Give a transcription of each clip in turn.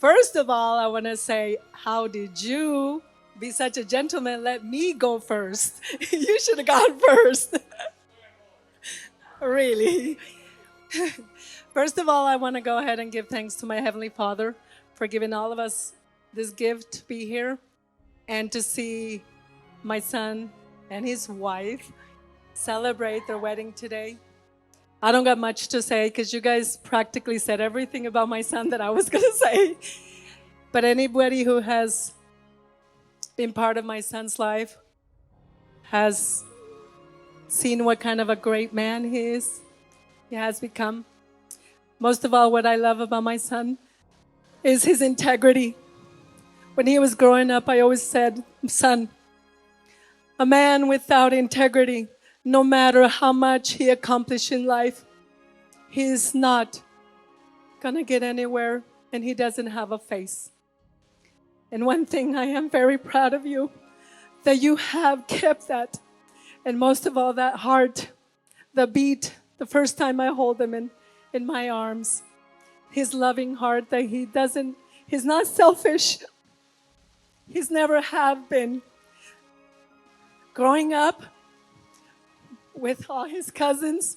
First of all, I want to say, how did you be such a gentleman? Let me go first. You should have gone first. Really. First of all, I want to go ahead and give thanks to my Heavenly Father for giving all of us this gift to be here and to see my son and his wife celebrate their wedding today. I don't got much to say because you guys practically said everything about my son that I was going to say. But anybody who has been part of my son's life has seen what kind of a great man he has become. Most of all, what I love about my son is his integrity. When he was growing up, I always said, son, a man without integrity, no matter how much he accomplished in life, he is not going to get anywhere, and he doesn't have a face. And one thing I am very proud of you, that you have kept that. And most of all, that heart, the beat, the first time I hold him in my arms, his loving heart, that he's not selfish. He's never have been. Growing up with all his cousins,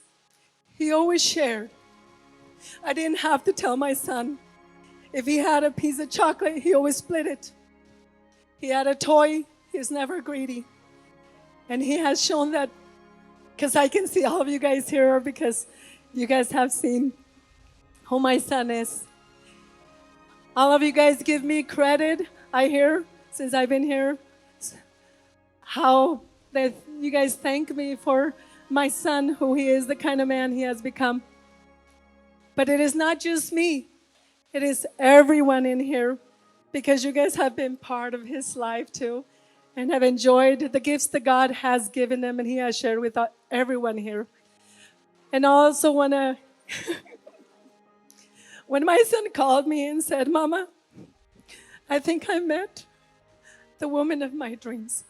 he always shared. I didn't have to tell my son. If he had a piece of chocolate, he always split it. He had a toy, he's never greedy. And he has shown that, because I can see all of you guys here, because you guys have seen who my son is. All of you guys give me credit, I hear, since I've been here, how that you guys thank me for my son, who he is, the kind of man he has become. But it is not just me. It is everyone in here, because you guys have been part of his life too and have enjoyed the gifts that God has given them and he has shared with everyone here. And I also want to, when my son called me and said, Mama, I think I met the woman of my dreams.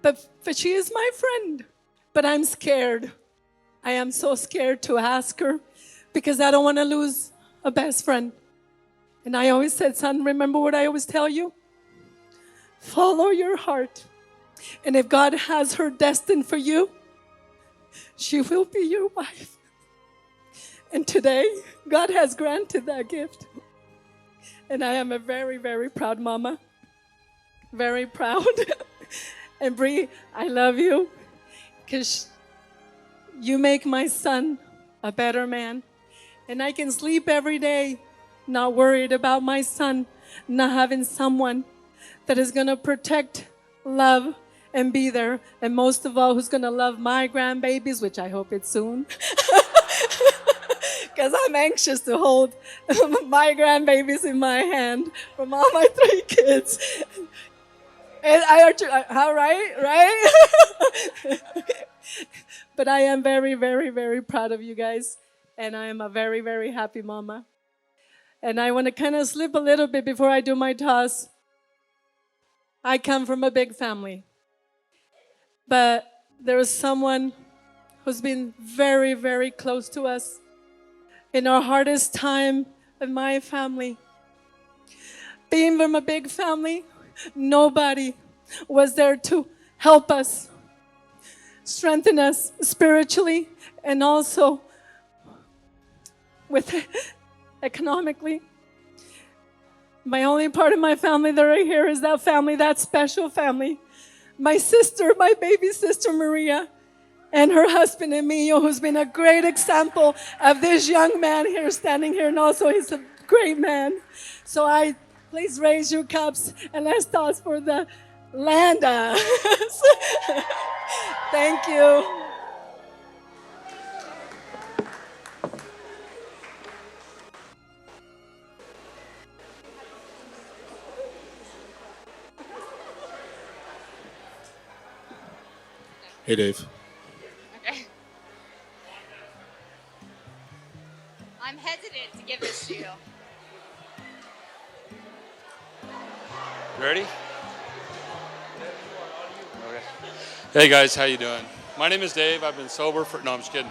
But she is my friend. But I'm scared. I am so scared to ask her because I don't want to lose a best friend. And I always said, son, remember what I always tell you? Follow your heart. And if God has her destined for you, she will be your wife. And today, God has granted that gift. And I am a very, very proud mama. Very proud. And Bree, I love you because you make my son a better man. And I can sleep every day not worried about my son not having someone that is going to protect, love, and be there. And most of all, who's going to love my grandbabies, which I hope it's soon. Because I'm anxious to hold my grandbabies in my hand from all my 3 kids. And right? But I am very, very, very proud of you guys. And I am a very, very happy mama. And I want to kind of slip a little bit before I do my toss. I come from a big family. But there is someone who's been very, very close to us in our hardest time in my family. Being from a big family, nobody was there to help us, strengthen us spiritually, and also with economically. My only part of my family that I hear is that family, that special family. My sister, my baby sister Maria, and her husband Emilio, who's been a great example of this young man here standing here, and also he's a great man. So please raise your cups and let's toss for the Landa. Thank you. Hey, Dave. Okay. I'm hesitant to give this to you. You ready? Okay. Hey guys, how you doing? My name is Dave. I've been sober for. No, I'm just kidding.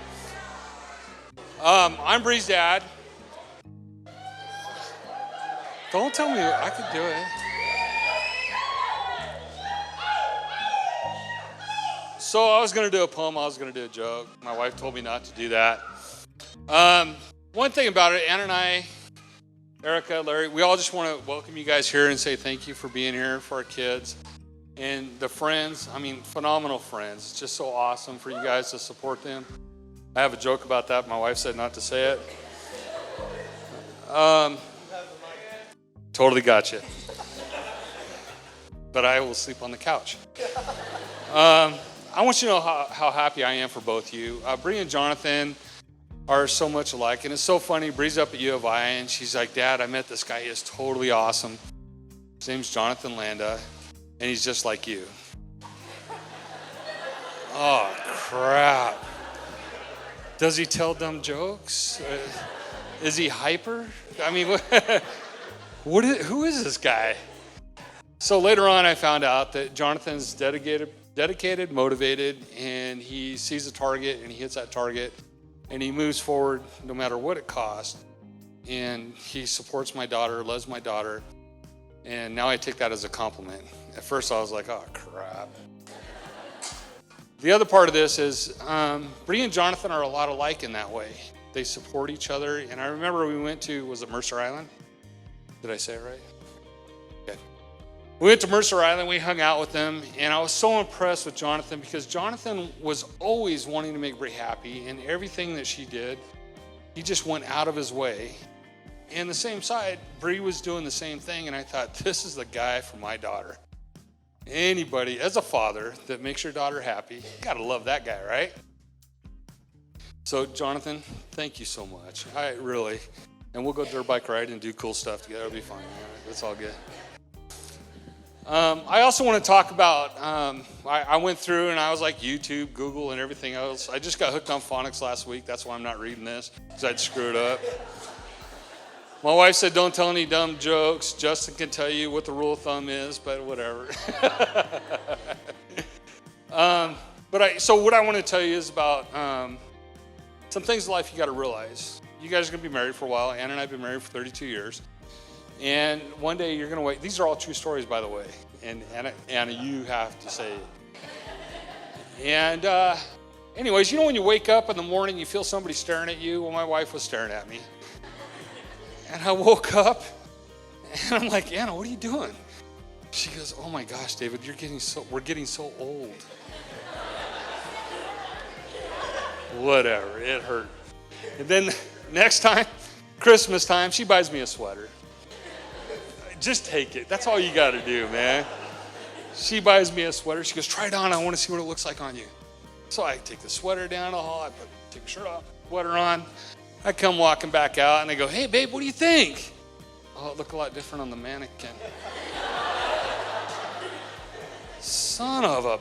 I'm Bree's dad. Don't tell me I could do it. So I was going to do a poem. I was going to do a joke. My wife told me not to do that. One thing about it, Ann and I, Erica, Larry, we all just want to welcome you guys here and say thank you for being here for our kids. And the friends, I mean, phenomenal friends. It's just so awesome for you guys to support them. I have a joke about that. My wife said not to say it. Totally got you. But I will sleep on the couch. I want you to know how happy I am for both of you. Bree and Jonathan are so much alike. And it's so funny. Bree's up at U of I, and she's like, Dad, I met this guy. He is totally awesome. His name's Jonathan Landa, and he's just like you. Oh, crap. Does he tell dumb jokes? Is he hyper? I mean, who is this guy? So later on, I found out that Jonathan's dedicated, motivated, and he sees a target and he hits that target and he moves forward no matter what it costs. And he supports my daughter, loves my daughter, and now I take that as a compliment. At first I was like, oh crap. The other part of this is Bree and Jonathan are a lot alike in that way. They support each other. And I remember we went to, was it Mercer Island? Did I say it right? Okay. We went to Mercer Island, we hung out with them, and I was so impressed with Jonathan because Jonathan was always wanting to make Bree happy, and everything that she did, he just went out of his way. And the same side, Bree was doing the same thing, and I thought, this is the guy for my daughter. Anybody, as a father, that makes your daughter happy, you gotta love that guy, right? So, Jonathan, thank you so much. I really, and we'll go dirt bike ride and do cool stuff together. It'll be fun. It's all good. I also want to talk about, I went through and I was like YouTube, Google, and everything else. I just got hooked on phonics last week. That's why I'm not reading this, because I'd screw it up. My wife said, don't tell any dumb jokes. Justin can tell you what the rule of thumb is, but whatever. So what I want to tell you is about some things in life you got to realize. You guys are going to be married for a while. Ann and I have been married for 32 years. And one day you're going to wait. These are all true stories, by the way. And Anna, you have to say it. And anyways, you know when you wake up in the morning, you feel somebody staring at you? Well, my wife was staring at me. And I woke up, and I'm like, Anna, what are you doing? She goes, oh my gosh, David, we're getting so old. Whatever, it hurt. And then next time, Christmas time, she buys me a sweater. Just take it. That's all you got to do, man. She buys me a sweater. She goes, try it on. I want to see what it looks like on you. So I take the sweater down the hall. I take the shirt off, sweater on. I come walking back out, and they go, hey, babe, what do you think? Oh, it looked a lot different on the mannequin. Son of a...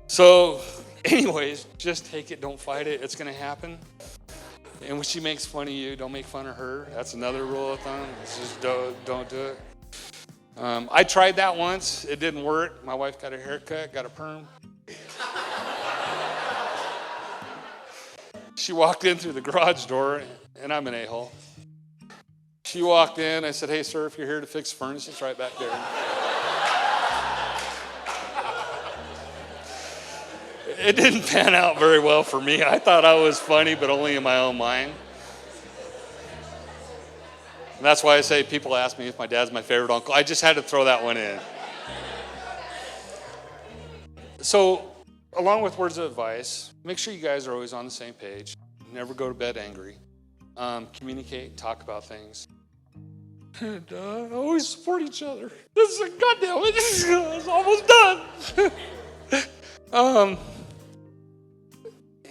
So, anyways, just take it. Don't fight it. It's going to happen. And when she makes fun of you, don't make fun of her. That's another rule of thumb. It's just don't do it. I tried that once. It didn't work. My wife got a haircut, got a perm. She walked in through the garage door, and I'm an a-hole. She walked in. I said, hey, sir, if you're here to fix furnace, it's right back there. It didn't pan out very well for me. I thought I was funny, but only in my own mind. And that's why I say people ask me if my dad's my favorite uncle. I just had to throw that one in. So, along with words of advice, make sure you guys are always on the same page. Never go to bed angry. Communicate, talk about things. And always support each other. This is goddamn it. This is almost done.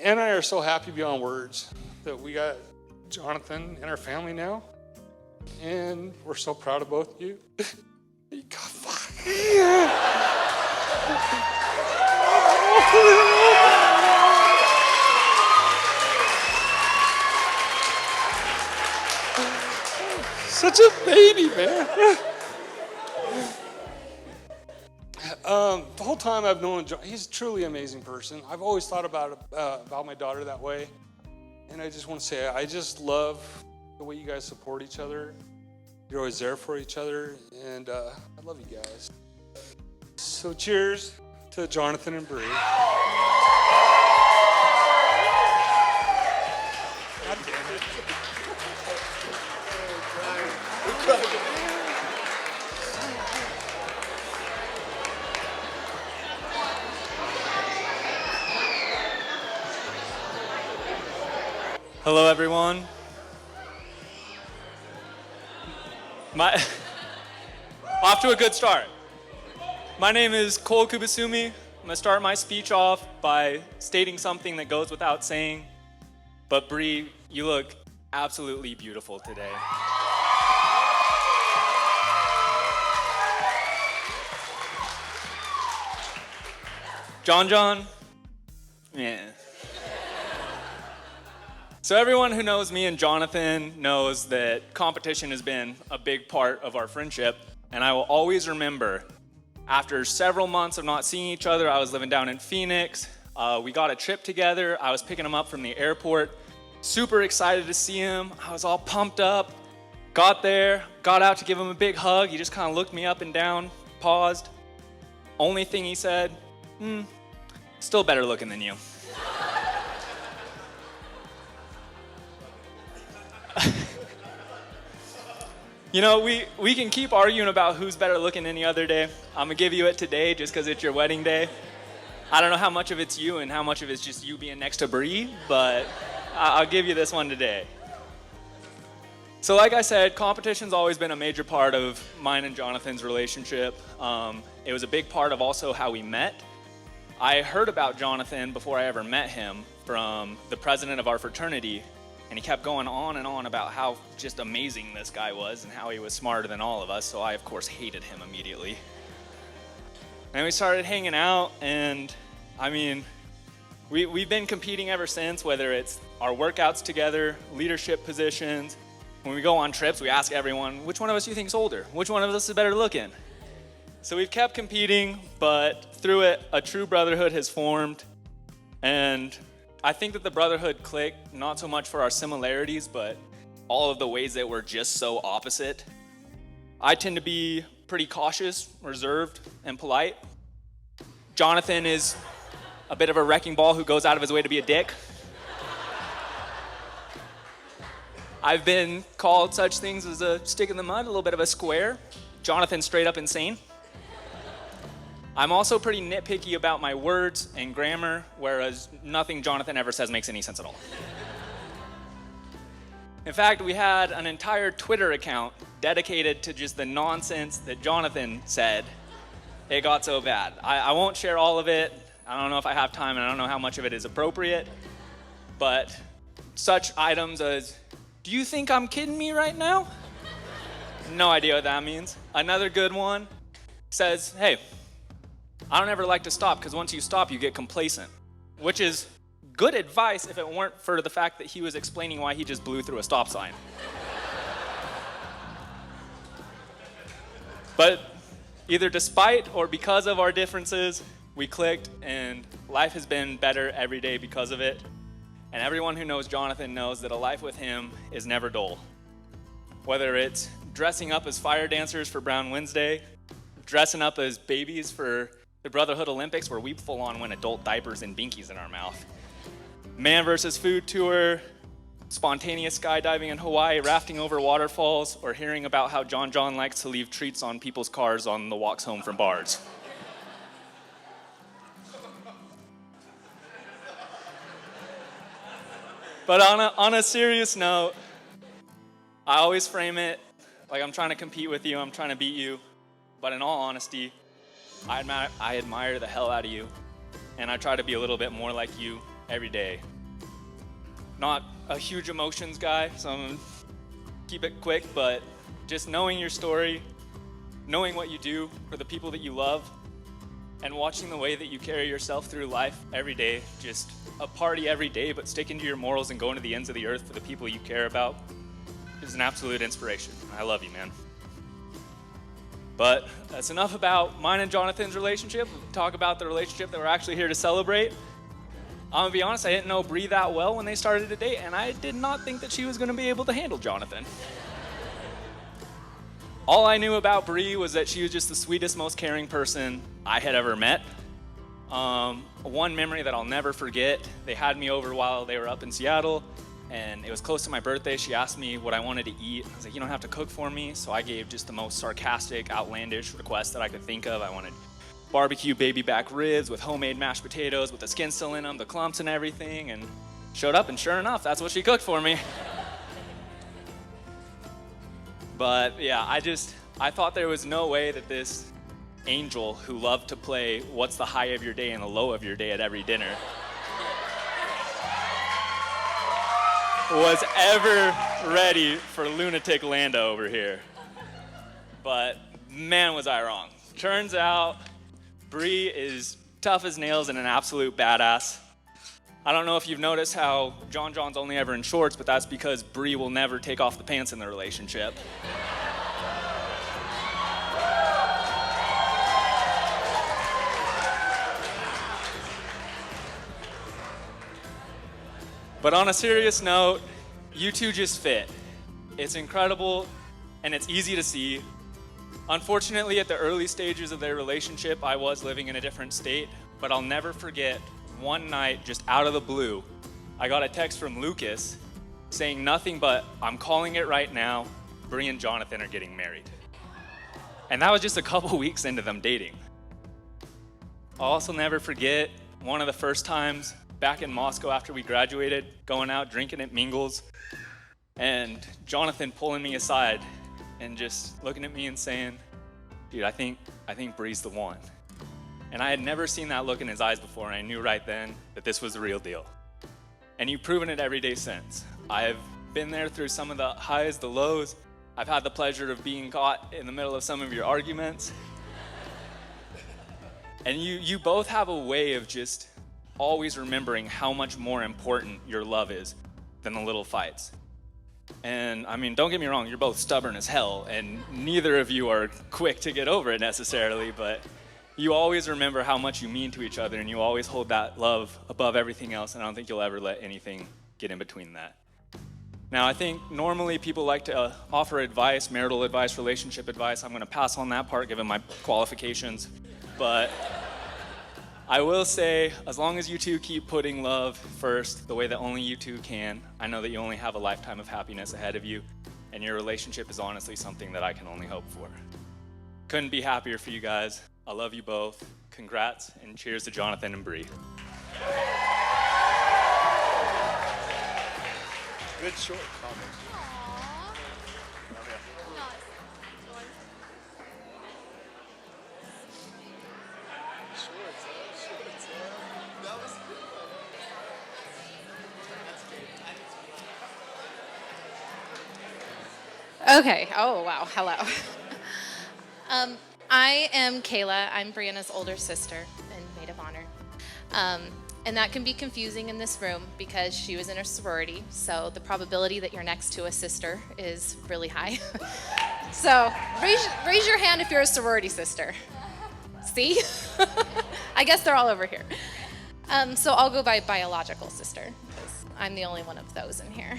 Ann and I are so happy beyond words that we got Jonathan in our family now. And we're so proud of both of you. God, fuck. Such a baby, man. The whole time I've known John, he's a truly amazing person. I've always thought about my daughter that way. And I just want to say, I just love the way you guys support each other. You're always there for each other, and I love you guys. So cheers to Jonathan and Bree. God damn it. Hello, everyone. Off to a good start. My name is Cole Kubasumi. I'm gonna start my speech off by stating something that goes without saying, but Bree, you look absolutely beautiful today. John, yeah. So everyone who knows me and Jonathan knows that competition has been a big part of our friendship, and I will always remember after several months of not seeing each other, I was living down in Phoenix. We got a trip together. I was picking him up from the airport. Super excited to see him. I was all pumped up. Got there, got out to give him a big hug. He just kind of looked me up and down, paused. Only thing he said, still better looking than you. You know, we can keep arguing about who's better looking any other day. I'm gonna give you it today just because it's your wedding day. I don't know how much of it's you and how much of it's just you being next to Bree, but I'll give you this one today. So like I said, competition's always been a major part of mine and Jonathan's relationship. It was a big part of also how we met. I heard about Jonathan before I ever met him from the president of our fraternity, and he kept going on and on about how just amazing this guy was and how he was smarter than all of us, so I, of course, hated him immediately. And we started hanging out, and I mean, we've been competing ever since, whether it's our workouts together, leadership positions. When we go on trips, we ask everyone, which one of us do you think is older? Which one of us is better looking? So we've kept competing, but through it, a true brotherhood has formed, and I think that the brotherhood clicked not so much for our similarities, but all of the ways that we're just so opposite. I tend to be pretty cautious, reserved, and polite. Jonathan is a bit of a wrecking ball who goes out of his way to be a dick. I've been called such things as a stick in the mud, a little bit of a square. Jonathan's straight up insane. I'm also pretty nitpicky about my words and grammar, whereas nothing Jonathan ever says makes any sense at all. In fact, we had an entire Twitter account dedicated to just the nonsense that Jonathan said. It got so bad. I won't share all of it. I don't know if I have time, and I don't know how much of it is appropriate, but such items as, do you think I'm kidding me right now? No idea what that means. Another good one says, hey, I don't ever like to stop because once you stop, you get complacent, which is good advice if it weren't for the fact that he was explaining why he just blew through a stop sign. But either despite or because of our differences, we clicked, and life has been better every day because of it. And everyone who knows Jonathan knows that a life with him is never dull. Whether it's dressing up as fire dancers for Brown Wednesday, dressing up as babies for the Brotherhood Olympics, where we full on went adult diapers and binkies in our mouth. Man versus food tour, spontaneous skydiving in Hawaii, rafting over waterfalls, or hearing about how John likes to leave treats on people's cars on the walks home from bars. But on a serious note, I always frame it like I'm trying to compete with you, I'm trying to beat you, but in all honesty, I admire the hell out of you, and I try to be a little bit more like you every day. Not a huge emotions guy, so I'm gonna keep it quick, but just knowing your story, knowing what you do for the people that you love, and watching the way that you carry yourself through life every day, just a party every day, but sticking to your morals and going to the ends of the earth for the people you care about, is an absolute inspiration. I love you, man. But that's enough about mine and Jonathan's relationship. We'll talk about the relationship that we're actually here to celebrate. I'm gonna be honest, I didn't know Bree that well when they started to date, and I did not think that she was gonna be able to handle Jonathan. All I knew about Bree was that she was just the sweetest, most caring person I had ever met. One memory that I'll never forget, they had me over while they were up in Seattle, and it was close to my birthday. She asked me what I wanted to eat. I was like, you don't have to cook for me. So I gave just the most sarcastic, outlandish request that I could think of. I wanted barbecue baby back ribs with homemade mashed potatoes with the skin still in them, the clumps and everything, and showed up, and sure enough, that's what she cooked for me. But yeah, I thought there was no way that this angel who loved to play what's the high of your day and the low of your day at every dinner was ever ready for lunatic Lando over here. But man, was I wrong. Turns out Bree is tough as nails and an absolute badass. I don't know if you've noticed how John's only ever in shorts, but that's because Bree will never take off the pants in the relationship. But on a serious note, you two just fit. It's incredible, and it's easy to see. Unfortunately, at the early stages of their relationship, I was living in a different state, but I'll never forget one night, just out of the blue, I got a text from Lucas saying nothing but, I'm calling it right now, Bree and Jonathan are getting married. And that was just a couple weeks into them dating. I'll also never forget one of the first times back in Moscow after we graduated, going out drinking at Mingles, and Jonathan pulling me aside and just looking at me and saying, dude, I think Bree's the one. And I had never seen that look in his eyes before, and I knew right then that this was the real deal. And you've proven it every day since. I've been there through some of the highs, the lows. I've had the pleasure of being caught in the middle of some of your arguments. And you both have a way of just always remembering how much more important your love is than the little fights. And I mean, don't get me wrong, you're both stubborn as hell, and neither of you are quick to get over it necessarily, but you always remember how much you mean to each other, and you always hold that love above everything else, and I don't think you'll ever let anything get in between that. Now, I think normally people like to offer advice, marital advice, relationship advice. I'm gonna pass on that part given my qualifications, but I will say, as long as you two keep putting love first the way that only you two can, I know that you only have a lifetime of happiness ahead of you, and your relationship is honestly something that I can only hope for. Couldn't be happier for you guys. I love you both. Congrats, and cheers to Jonathan and Bree. Good short comment. Okay. Oh, wow. Hello. I am Kayla. I'm Brianna's older sister and maid of honor. And that can be confusing in this room because she was in a sorority. So the probability that you're next to a sister is really high. So raise your hand if you're a sorority sister. See? I guess they're all over here. So I'll go by biological sister because I'm the only one of those in here.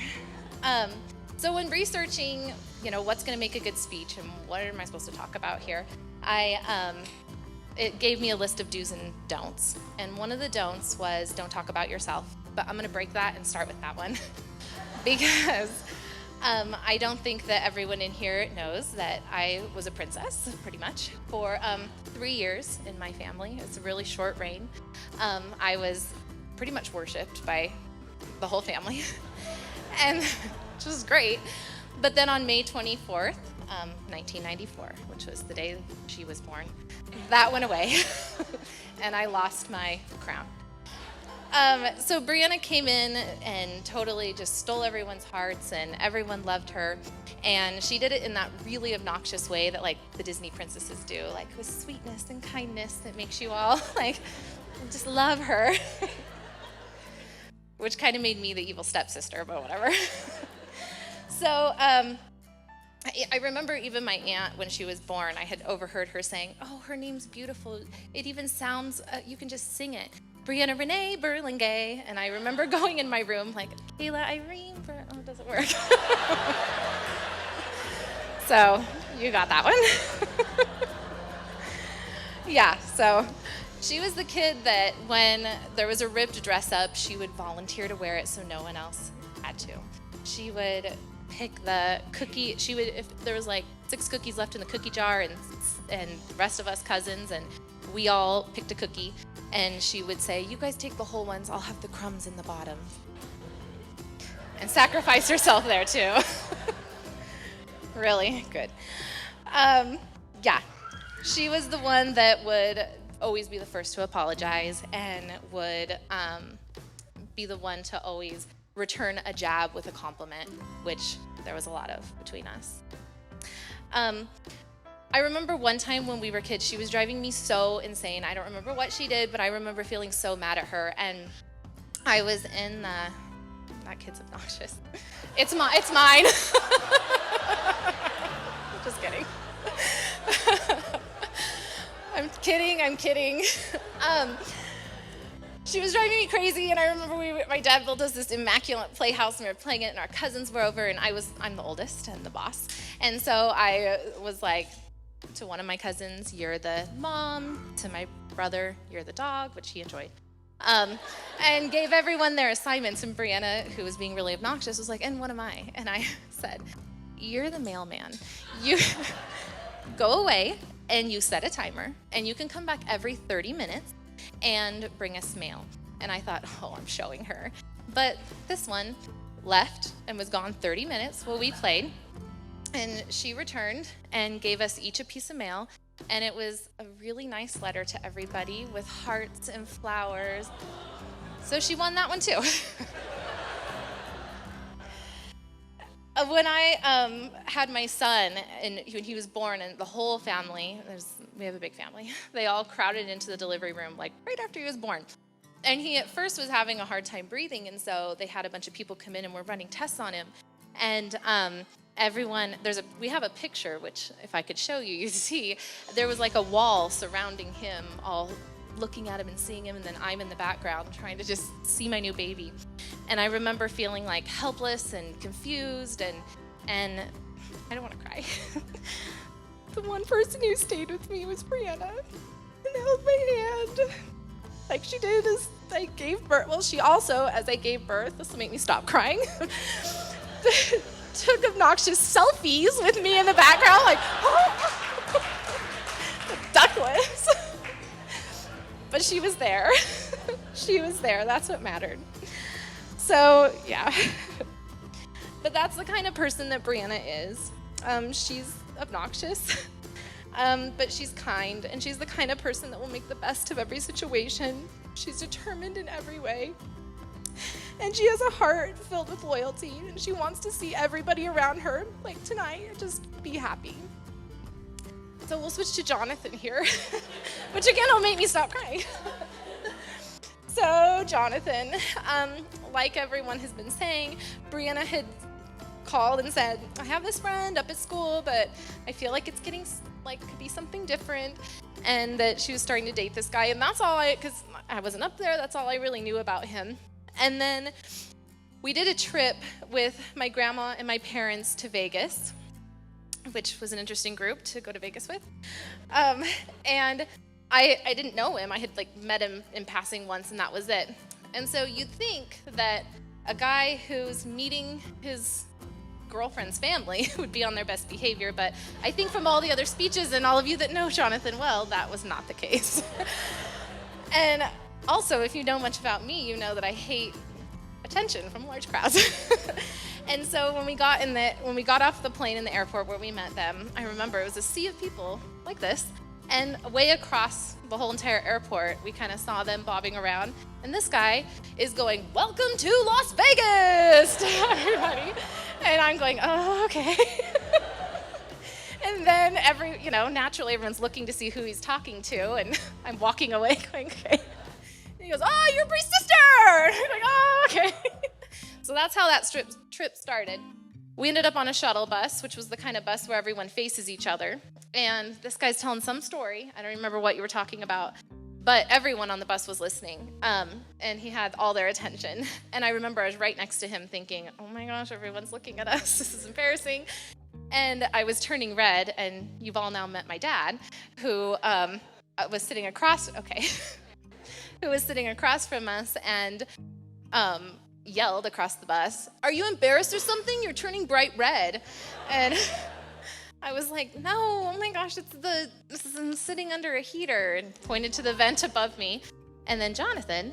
So when researching, what's going to make a good speech and what am I supposed to talk about here, it gave me a list of do's and don'ts. And one of the don'ts was don't talk about yourself. But I'm going to break that and start with that one because I don't think that everyone in here knows that I was a princess, pretty much, for 3 years in my family. It's a really short reign. I was pretty much worshipped by the whole family. And which was great. But then on May 24th, 1994, which was the day she was born, that went away, and I lost my crown. So Brianna came in and totally just stole everyone's hearts, and everyone loved her. And she did it in that really obnoxious way that like the Disney princesses do, like with sweetness and kindness that makes you all like just love her. Which kind of made me the evil stepsister, but whatever. So I remember even my aunt, when she was born, I had overheard her saying, oh, her name's beautiful. It even sounds, you can just sing it. Brianna Renee Burlingame. And I remember going in my room like, Kayla Irene, oh, it doesn't work. So you got that one. Yeah, so she was the kid that when there was a ribbed dress up, she would volunteer to wear it so no one else had to. She would pick the cookie. She would, if there was like 6 cookies left in the cookie jar and the rest of us cousins, and we all picked a cookie, and she would say, you guys take the whole ones, I'll have the crumbs in the bottom. And sacrifice herself there too. Really good. Yeah, she was the one that would always be the first to apologize and would be the one to always return a jab with a compliment, which there was a lot of between us. I remember one time when we were kids, she was driving me so insane. I don't remember what she did, but I remember feeling so mad at her. And I was in that kid's obnoxious. It's mine. Just kidding. I'm kidding. She was driving me crazy, and I remember my dad built us this immaculate playhouse, and we were playing it, and our cousins were over, and I'm the oldest and the boss. And so I was like to one of my cousins, you're the mom, to my brother, you're the dog, which he enjoyed, and gave everyone their assignments, and Brianna, who was being really obnoxious, was like, and what am I? And I said, you're the mailman. You go away, and you set a timer, and you can come back every 30 minutes, and bring us mail. And I thought, oh, I'm showing her. But this one left and was gone 30 minutes while we played. And she returned and gave us each a piece of mail. And it was a really nice letter to everybody with hearts and flowers. So she won that one too. When I had my son, and when he was born, and the whole family, we have a big family, they all crowded into the delivery room like right after he was born. And he at first was having a hard time breathing, and so they had a bunch of people come in and were running tests on him. And everyone, we have a picture, which if I could show you, you'd see, there was like a wall surrounding him, all looking at him and seeing him, and then I'm in the background trying to just see my new baby. And I remember feeling like helpless and confused, and I don't want to cry. The one person who stayed with me was Brianna, and held my hand like she did as I gave birth. Well, she also, as I gave birth, this will make me stop crying, took obnoxious selfies with me in the background, like, oh, duckless. But she was there. She was there. That's what mattered. So, yeah. But that's the kind of person that Brianna is. She's obnoxious, but she's kind, and she's the kind of person that will make the best of every situation. She's determined in every way. And she has a heart filled with loyalty, and she wants to see everybody around her, like tonight, just be happy. So we'll switch to Jonathan here, which again will make me stop crying. So Jonathan, like everyone has been saying, Brianna had called and said, I have this friend up at school, but I feel like it's getting like could be something different, and that she was starting to date this guy, and that's all because I wasn't up there, that's all I really knew about him. And then we did a trip with my grandma and my parents to Vegas, which was an interesting group to go to Vegas with. And I didn't know him. I had like met him in passing once, and that was it. And so you'd think that a guy who's meeting his girlfriend's family would be on their best behavior, but I think from all the other speeches and all of you that know Jonathan well, that was not the case. And also, if you know much about me, you know that I hate attention from large crowds. And so when we got off the plane in the airport where we met them, I remember it was a sea of people like this, and way across the whole entire airport, we kind of saw them bobbing around, and this guy is going, "Welcome to Las Vegas," to everybody, and I'm going, "Oh, okay." And then naturally everyone's looking to see who he's talking to, and I'm walking away going, "Okay." And he goes, "Oh, you're Bree's sister!" And I'm like, "Oh, okay." So that's how that trip started. We ended up on a shuttle bus, which was the kind of bus where everyone faces each other. And this guy's telling some story. I don't remember what you were talking about. But everyone on the bus was listening, and he had all their attention. And I remember I was right next to him thinking, oh my gosh, everyone's looking at us. This is embarrassing. And I was turning red, and you've all now met my dad, who was sitting across, who was sitting across from us and yelled across the bus, "Are you embarrassed or something? You're turning bright red." And I was like, "No, oh my gosh, I'm sitting under a heater," and pointed to the vent above me. And then Jonathan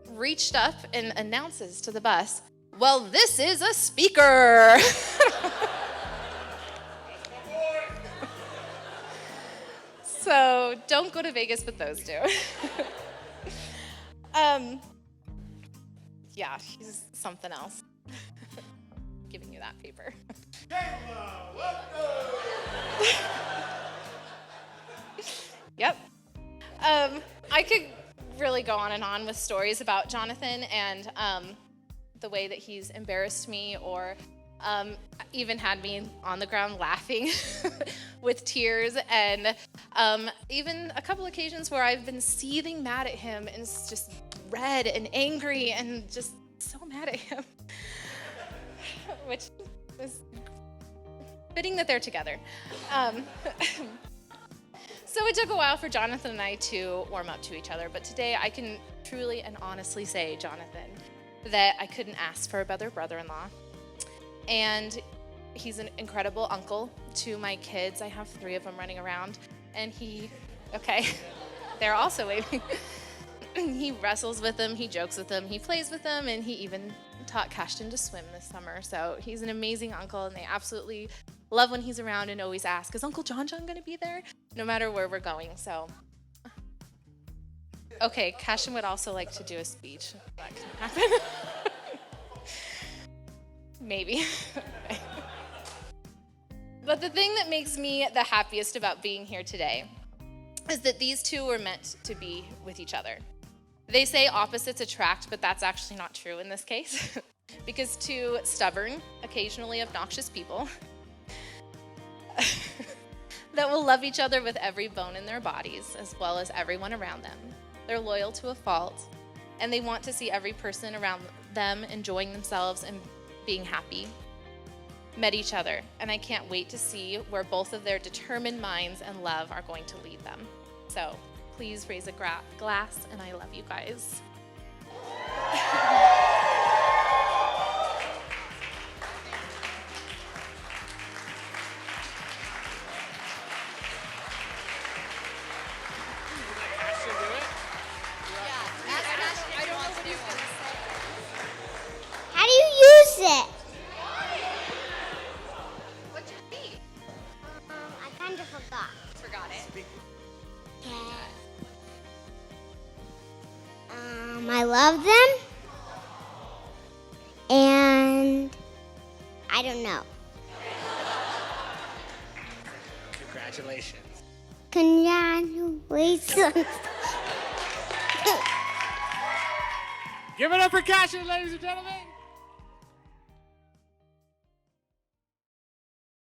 reached up and announces to the bus, "Well, this is a speaker." So don't go to Vegas with those two. Yeah, he's something else. Giving you that paper. Yep. I could really go on and on with stories about Jonathan and the way that he's embarrassed me or even had me on the ground laughing with tears, and even a couple occasions where I've been seething mad at him and just red and angry and just so mad at him, which is fitting that they're together. So it took a while for Jonathan and I to warm up to each other, but today I can truly and honestly say, Jonathan, that I couldn't ask for a better brother-in-law. And he's an incredible uncle to my kids. I have 3 of them running around. And they're also waving. He wrestles with them, he jokes with them, he plays with them, and he even taught Cashton to swim this summer. So he's an amazing uncle, and they absolutely love when he's around and always ask, "Is Uncle John going to be there?" No matter where we're going. So, Cashton would also like to do a speech. If that can happen. Maybe. But the thing that makes me the happiest about being here today is that these two were meant to be with each other. They say opposites attract, but that's actually not true in this case. Because two stubborn, occasionally obnoxious people that will love each other with every bone in their bodies, as well as everyone around them. They're loyal to a fault, and they want to see every person around them enjoying themselves and being happy, met each other, and I can't wait to see where both of their determined minds and love are going to lead them. So please raise a glass, and I love you guys. How do you use it? What's your feet? I kind of forgot. Forgot it. Okay. I love them. And I don't know. Congratulations. Congratulations. Give it up for Cashton, ladies and gentlemen.